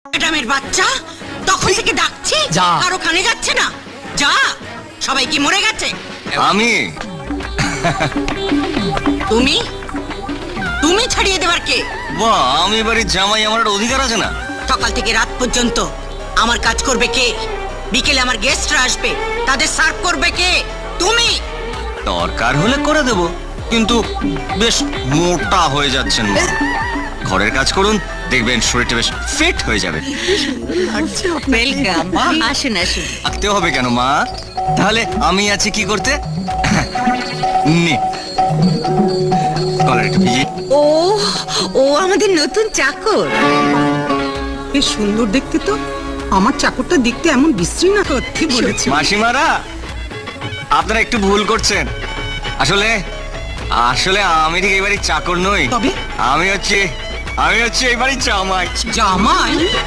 ম্যাডামের বাচ্চা তখন থেকে ডাকছি, যা। আর ওখানে যাচ্ছে না। যা, সবাই কি মরে গেছে? আমি তুমি তুমি ছাড়িয়ে দেবার কে? বাহ, আমি বাড়ির জামাই, আমার একটা অধিকার আছে না? সকাল থেকে রাত পর্যন্ত আমার কাজ করবে কে? বিকেলে আমার গেস্টরা আসবে, তাদের সার্ভ করবে কে? তুমি। দরকার হলে করে দেব, কিন্তু বেশ মোটা হয়ে যাচ্ছেন মা। ঘরের কাজ করুন, দেখবেন শরীরটা বেশ ফিট হয়ে যাবে। ওয়েলকাম, আসুন আসুন। থাকতে হবে কেন মা? তাহলে আমি আছি কি করতে? নে, কলার একটু ভিজিয়ে। ও ও আমাদের নতুন চাকর। বেশ সুন্দর দেখতে তো। আমার চাকরটা দেখতে এমন বিশ্রী না। সত্যি বলেছি। মাসিমারা, আপনারা একটু ভুল করছেন। আসলে আসলে আমি ঠিক এই বাড়ির চাকর নই। তবে? আমি হচ্ছে এই বাড়ির জামাই। জামাই?